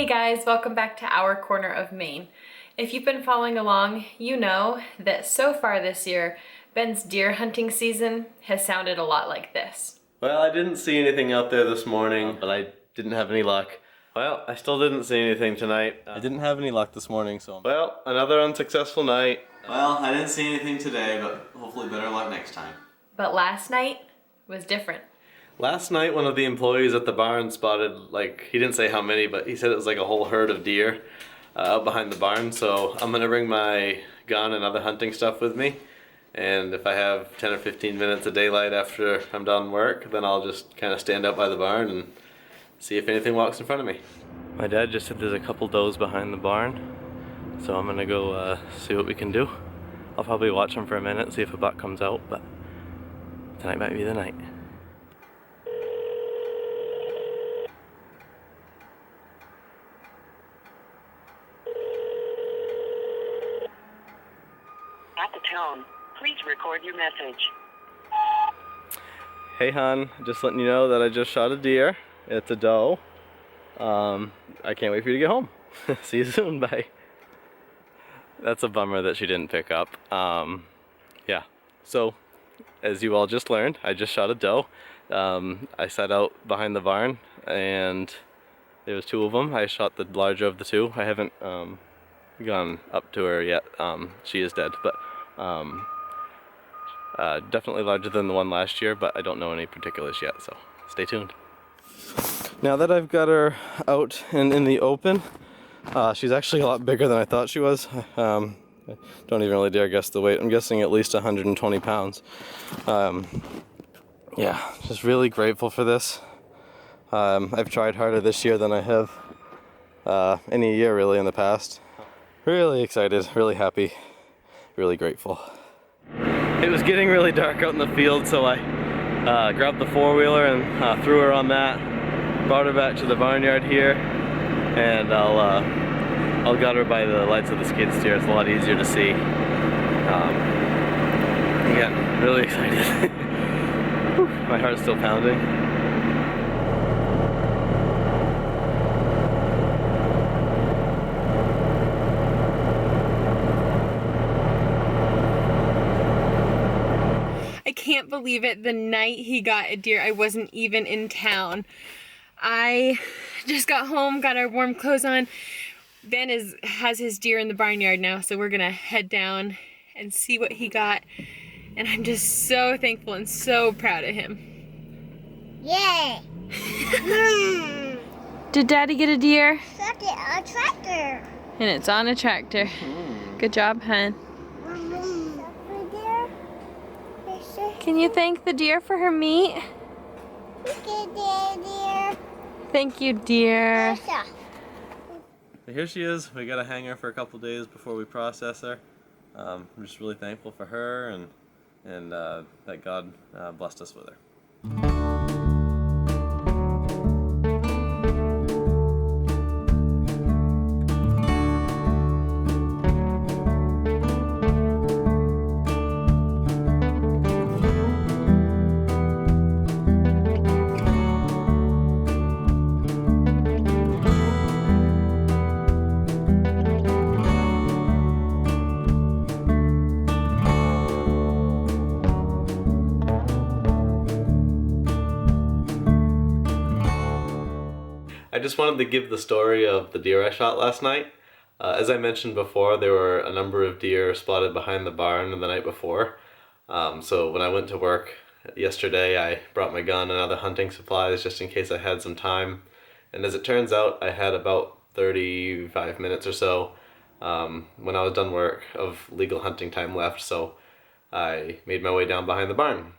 guys, welcome back to our corner of Maine. If you've been following along, you know that so far this year, Ben's deer hunting season has sounded a lot like this. Well, I didn't see anything out there this morning, but I didn't have any luck. Well, I still didn't see anything tonight. I didn't have any luck this morning, so... Well, another unsuccessful night. Well, I didn't see anything today, but hopefully better luck next time. But last night was different. Last night, one of the employees at the barn spotted, he didn't say how many, but he said it was like a whole herd of deer out behind the barn. So I'm gonna bring my gun and other hunting stuff with me. And if I have 10 or 15 minutes of daylight after I'm done work, then I'll just kind of stand out by the barn and see if anything walks in front of me. My dad just said there's a couple does behind the barn. So I'm gonna go see what we can do. I'll probably watch them for a minute, see if a buck comes out, but tonight might be the night. At the tone, please record your message. Hey hon, just letting you know that I just shot a deer. It's a doe. I can't wait for you to get home. See you soon, bye. That's a bummer that she didn't pick up. Yeah, so as you all just learned, I just shot a doe. I sat out behind the barn and there was two of them. I shot the larger of the two. I haven't gone up to her yet. She is dead, but definitely larger than the one last year, but I don't know any particulars yet, so stay tuned. Now that I've got her out and in the open, she's actually a lot bigger than I thought she was. I don't even really dare guess the weight. I'm guessing at least 120 pounds. Yeah, just really grateful for this. I've tried harder this year than I have any year really in the past. Really excited, really happy, really grateful. It was getting really dark out in the field, so I grabbed the four-wheeler and threw her on that, brought her back to the barnyard here, and I'll gut her by the lights of the skid steer. It's a lot easier to see. Yeah, really excited. My heart's still pounding. I can't believe it. The night he got a deer, I wasn't even in town. I just got home, got our warm clothes on. Ben has his deer in the barnyard now, so we're gonna head down and see what he got. And I'm just so thankful and so proud of him. Yay! Did Daddy get a deer? Look at a tractor. And it's on a tractor. Good job, hun. Can you thank the deer for her meat? Thank you, dear. Here she is. We gotta hang her for a couple days before we process her. I'm just really thankful for her and that God blessed us with her. I just wanted to give the story of the deer I shot last night. As I mentioned before, there were a number of deer spotted behind the barn the night before. So when I went to work yesterday, I brought my gun and other hunting supplies just in case I had some time. And as it turns out, I had about 35 minutes or so when I was done work of legal hunting time left. So I made my way down behind the barn,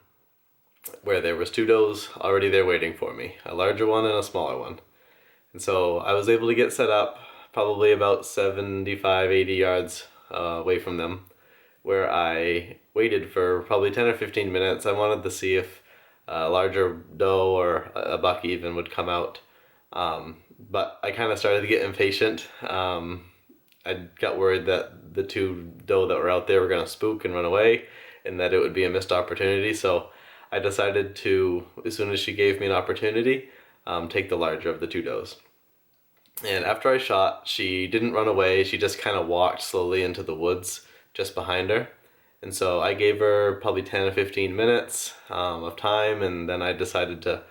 where there was two does already there waiting for me, a larger one and a smaller one. And so I was able to get set up probably about 75, 80 yards away from them, where I waited for probably 10 or 15 minutes. I wanted to see if a larger doe or a buck even would come out. But I kind of started to get impatient. I got worried that the two doe that were out there were going to spook and run away, and that it would be a missed opportunity. So I decided to, as soon as she gave me an opportunity, take the larger of the two does. And after I shot, she didn't run away. She just kind of walked slowly into the woods just behind her. And so I gave her probably 10 or 15 minutes of time, and then I decided to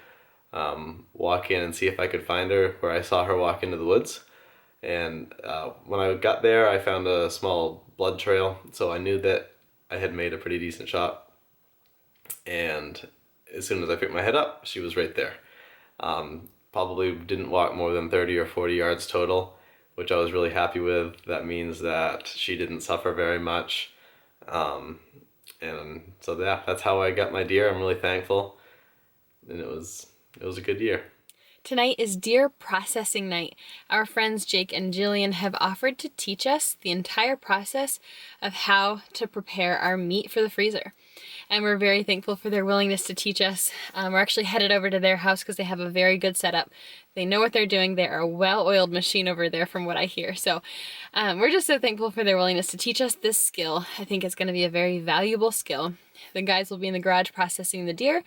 walk in and see if I could find her where I saw her walk into the woods. And when I got there, I found a small blood trail, so I knew that I had made a pretty decent shot. And as soon as I picked my head up, she was right there. Probably didn't walk more than 30 or 40 yards total, which I was really happy with. That means that she didn't suffer very much. And so yeah, that's how I got my deer. I'm really thankful. And it was a good year. Tonight is deer processing night. Our friends Jake and Jillian have offered to teach us the entire process of how to prepare our meat for the freezer. And we're very thankful for their willingness to teach us. We're actually headed over to their house because they have a very good setup. They know what they're doing. They're a well-oiled machine over there from what I hear. So we're just so thankful for their willingness to teach us this skill. I think it's going to be a very valuable skill. The guys will be in the garage processing the deer,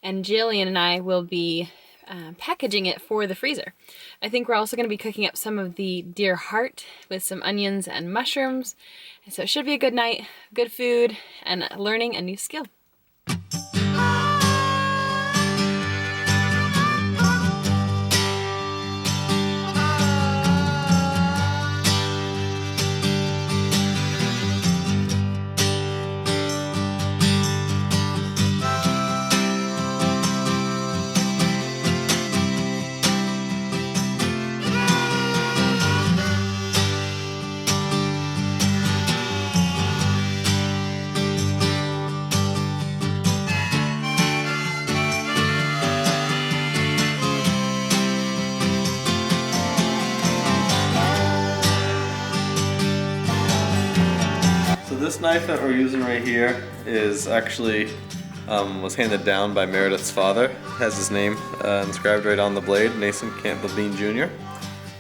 and Jillian and I will be packaging it for the freezer. I think we're also going to be cooking up some of the deer heart with some onions and mushrooms. And so it should be a good night, good food, and learning a new skill. This knife that we're using right here is actually was handed down by Meredith's father. It has his name inscribed right on the blade, Nathan Campbell Bean Jr.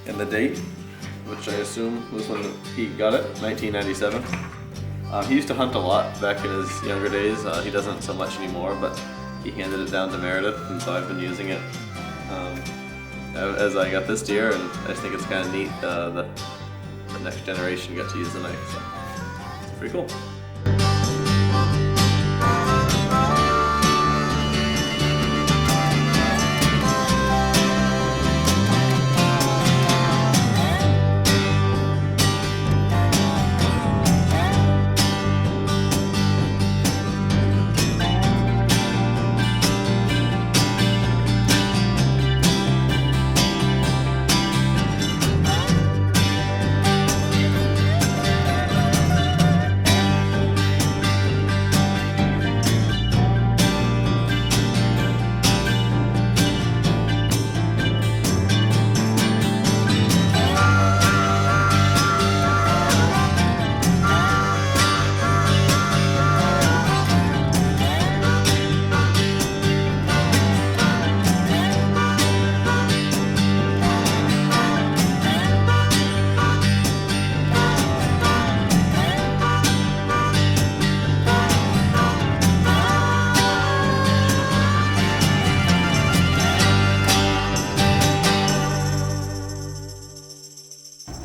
And the date, which I assume was when he got it, 1997. He used to hunt a lot back in his younger days. He doesn't so much anymore, but he handed it down to Meredith, and so I've been using it as I got this deer, and I just think it's kind of neat the next generation got to use the knife. So. Pretty cool.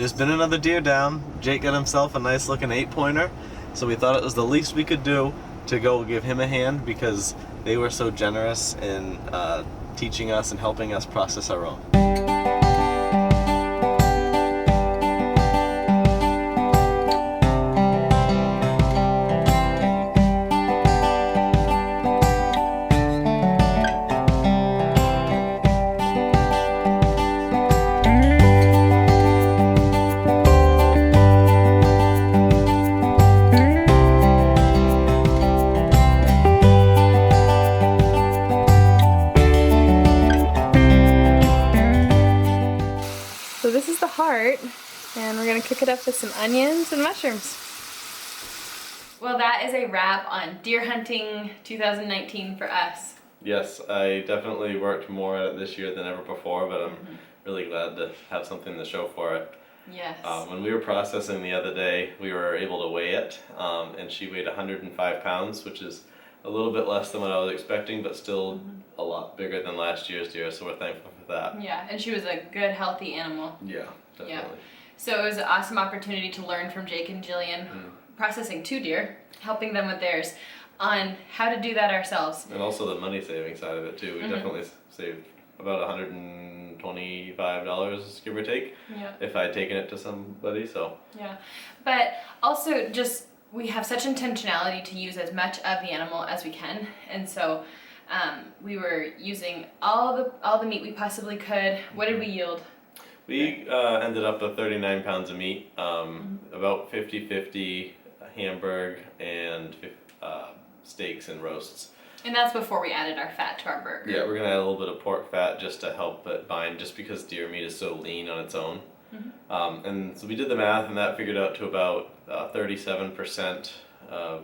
There's been another deer down. Jake got himself a nice looking 8-pointer, so we thought it was the least we could do to go give him a hand because they were so generous in teaching us and helping us process our own. So this is the heart, and we're gonna cook it up with some onions and mushrooms. Well, that is a wrap on deer hunting 2019 for us. Yes, I definitely worked more at it this year than ever before, but I'm really glad to have something to show for it. Yes. When we were processing the other day, we were able to weigh it, and she weighed 105 pounds, which is a little bit less than what I was expecting, but still a lot bigger than last year's deer, so we're thankful for that. Yeah, and she was a good, healthy animal. Yeah, definitely. Yeah. So it was an awesome opportunity to learn from Jake and Jillian, processing 2 deer, helping them with theirs, on how to do that ourselves. And also the money saving side of it too. We definitely saved about $125, give or take, if I had taken it to somebody, so. Yeah, but also just, we have such intentionality to use as much of the animal as we can, and so we were using all the meat we possibly could. What did we yield? We ended up with 39 pounds of meat, about 50-50 hamburg and steaks and roasts. And that's before we added our fat to our burger. Yeah, we're gonna add a little bit of pork fat just to help it bind, just because deer meat is so lean on its own. And so we did the math, and that figured out to about 37%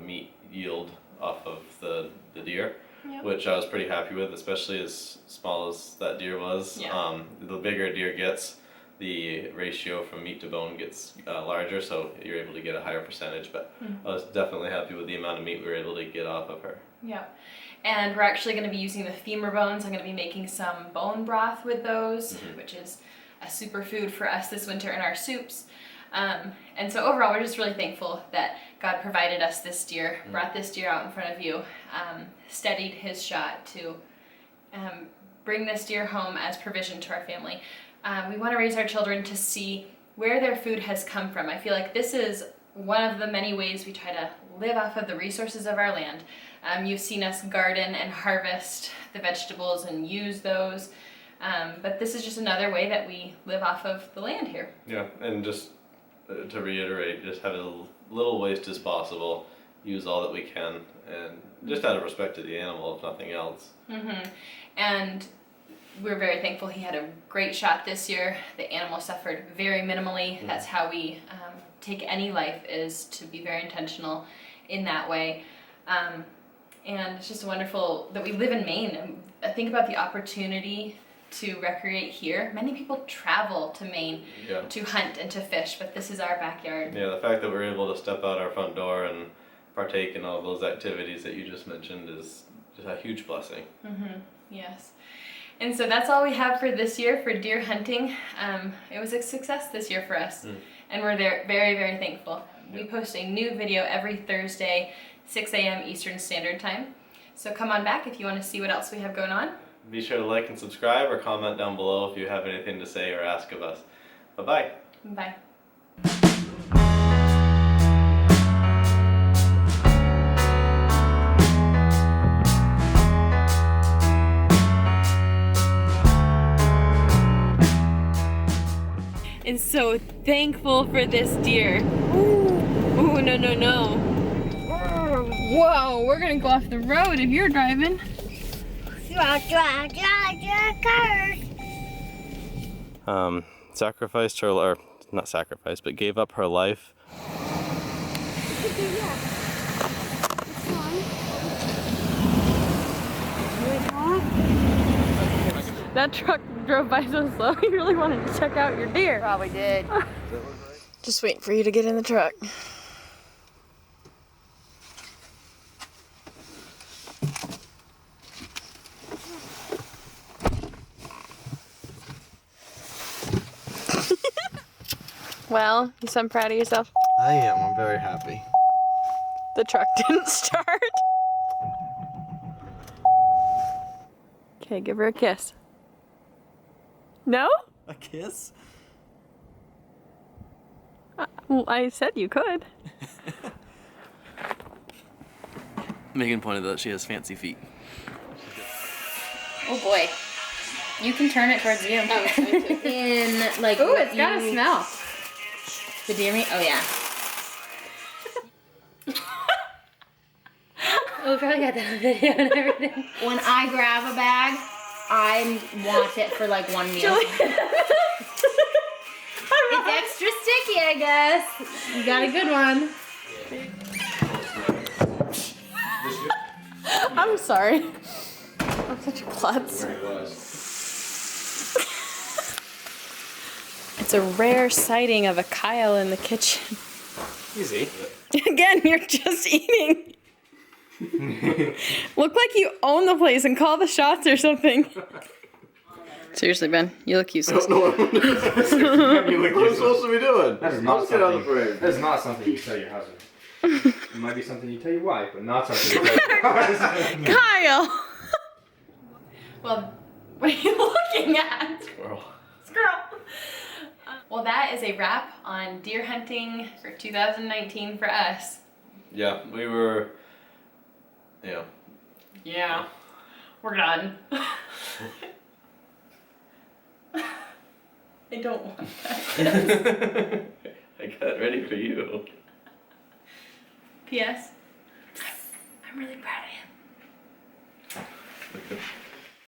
meat yield off of the deer, which I was pretty happy with, especially as small as that deer was. Yeah. The bigger a deer gets, the ratio from meat to bone gets larger, so you're able to get a higher percentage, but I was definitely happy with the amount of meat we were able to get off of her. Yeah. And we're actually going to be using the femur bones. I'm going to be making some bone broth with those, which is a superfood for us this winter in our soups. And so overall, we're just really thankful that God provided us this deer, brought this deer out in front of you, steadied his shot to bring this deer home as provision to our family. We want to raise our children to see where their food has come from. I feel like this is one of the many ways we try to live off of the resources of our land. You've seen us garden and harvest the vegetables and use those, but this is just another way that we live off of the land here. Yeah, and just to reiterate, just have as little waste as possible, use all that we can, and just out of respect to the animal, if nothing else. And we're very thankful he had a great shot this year. The animal suffered very minimally. That's how we take any life, is to be very intentional in that way. And it's just wonderful that we live in Maine, and I think about the opportunity to recreate here. Many people travel to Maine to hunt and to fish, but this is our backyard. Yeah, the fact that we're able to step out our front door and partake in all those activities that you just mentioned is just a huge blessing. Yes. And so that's all we have for this year for deer hunting. It was a success this year for us, and we're very, very thankful. We post a new video every Thursday, 6 a.m. Eastern Standard Time. So come on back if you want to see what else we have going on. Be sure to like and subscribe, or comment down below if you have anything to say or ask of us. Bye-bye. Bye. And so thankful for this deer. Ooh, no. Whoa, we're gonna go off the road if you're driving. Sacrificed her, or not sacrificed, but gave up her life. That truck drove by so slow, you really wanted to check out your deer. Probably did. Just waiting for you to get in the truck. Well, you sound proud of yourself? I am. I'm very happy. The truck didn't start. Okay, give her a kiss. No? A kiss? Well, I said you could. Megan pointed out she has fancy feet. Oh boy. You can turn it towards you. Oh, it's In like. Ooh, it's got a smell. The deer meat? Oh yeah. Oh, we probably got that on video and everything. When I grab a bag, I want it for like one meal. It's extra sticky, I guess. You got a good one. I'm sorry. I'm such a klutz. It's a rare sighting of a Kyle in the kitchen. Easy. Again, you're just eating. Look like you own the place and call the shots or something. Seriously, Ben, you look useless. I don't know what I'm doing. What am I supposed to be doing? That is not Let's get out of something. the frame. That is not something you tell your husband. It might be something you tell your wife, but not something you tell your husband. Kyle! Well, what are you looking at? Squirrel. Squirrel! Well, that is a wrap on deer hunting for 2019 for us. Yeah, we were. Yeah. Yeah. We're done. I don't want that. I got it ready for you. P.S. I'm really proud of you.